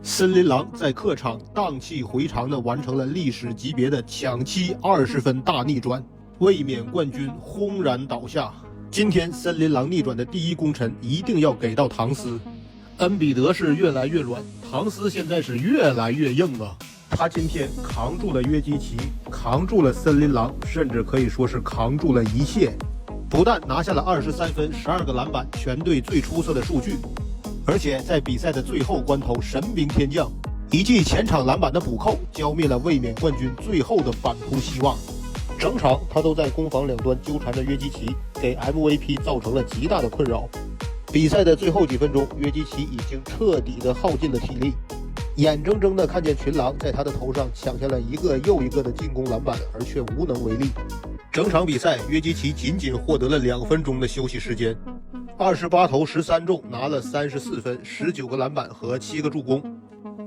森林狼在客场荡气回肠地完成了历史级别的抢七20分大逆转，卫冕冠军轰然倒下。今天森林狼逆转的第一功臣一定要给到唐斯。恩比德是越来越软，唐斯现在是越来越硬啊！他今天扛住了约基奇，扛住了森林狼，甚至可以说是扛住了一切。不但拿下了23分、12个篮板，全队最出色的数据，而且在比赛的最后关头神兵天降，一记前场篮板的补扣，浇灭了卫冕冠军最后的反扑希望。整场他都在攻防两端纠缠着约基奇，给 MVP 造成了极大的困扰。比赛的最后几分钟，约基奇已经彻底的耗尽了体力，眼睁睁的看见群狼在他的头上抢下了一个又一个的进攻篮板，而却无能为力。整场比赛，约基奇仅仅获得了2分钟的休息时间，28投13中，拿了34分、19个篮板和7个助攻。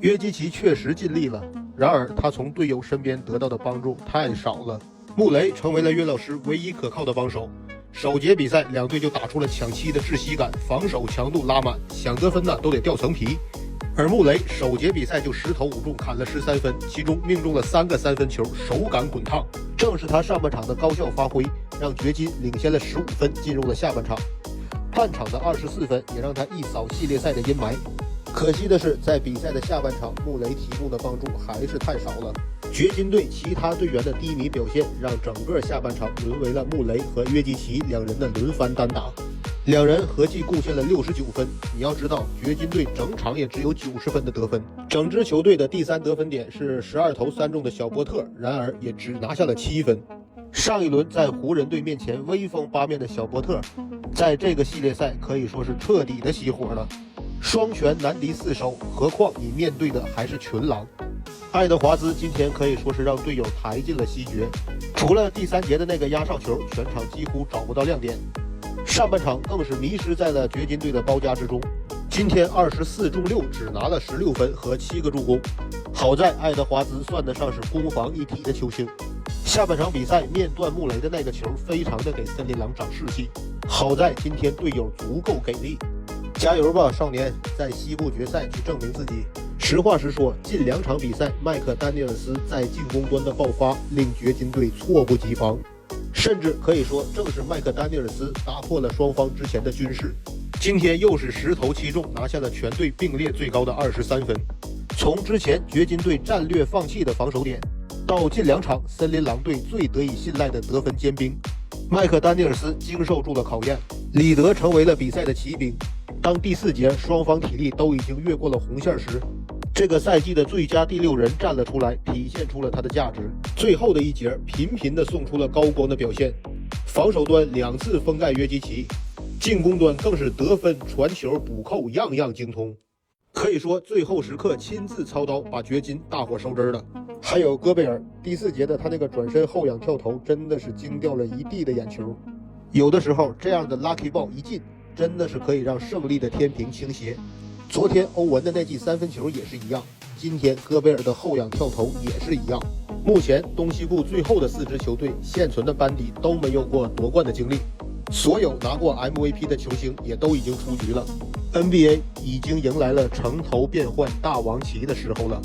约基奇确实尽力了，然而他从队友身边得到的帮助太少了。穆雷成为了约老师唯一可靠的帮手。首节比赛，两队就打出了抢七的窒息感，防守强度拉满，想得分呢都得掉层皮。而穆雷首节比赛就10投5中，砍了13分，其中命中了3个3分球，手感滚烫。正是他上半场的高效发挥，让掘金领先了15分，进入了下半场。半场的24分也让他一扫系列赛的阴霾。可惜的是，在比赛的下半场，穆雷提供的帮助还是太少了。掘金队其他队员的低迷表现，让整个下半场沦为了穆雷和约基奇两人的轮番单打。两人合计贡献了69分。你要知道，掘金队整场也只有90分的得分。整支球队的第3得分点是12投3中的小波特，然而也只拿下了7分。上一轮在湖人队面前威风八面的小波特，在这个系列赛可以说是彻底的熄火了。双拳难敌4手，何况你面对的还是群狼。爱德华兹今天可以说是让队友抬进了西决，除了第3节的那个压哨球，全场几乎找不到亮点。上半场更是迷失在了掘金队的包夹之中。今天24中6，只拿了16分和7个助攻。好在爱德华兹算得上是攻防一体的球星。下半场比赛面断穆雷的那个球，非常的给森林狼长士气。好在今天队友足够给力。加油吧，少年，在西部决赛去证明自己。实话实说，近2场比赛，麦克丹尼尔斯在进攻端的爆发令掘金队猝不及防，甚至可以说正是麦克丹尼尔斯打破了双方之前的均势。今天又是10投7中，拿下了全队并列最高的23分。从之前掘金队战略放弃的防守点，到近2场森林狼队最得以信赖的得分尖兵，麦克丹尼尔斯经受住了考验，里德成为了比赛的骑兵。当第4节双方体力都已经越过了红线时，这个赛季的最佳第6人站了出来，体现出了他的价值。最后的一节频频的送出了高光的表现，防守端2次封盖约基奇，进攻端更是得分、传球、补扣样样精通。可以说最后时刻亲自操刀把掘金大伙收汁了。还有戈贝尔第4节的他那个转身后仰跳投，真的是惊掉了一地的眼球。有的时候这样的 lucky ball 一进，真的是可以让胜利的天平倾斜。昨天欧文的那记3分球也是一样，今天戈贝尔的后仰跳投也是一样。目前东西部最后的4支球队现存的班底都没有过夺冠的经历，所有拿过 MVP 的球星也都已经出局了。NBA 已经迎来了城头变换大王旗的时候了。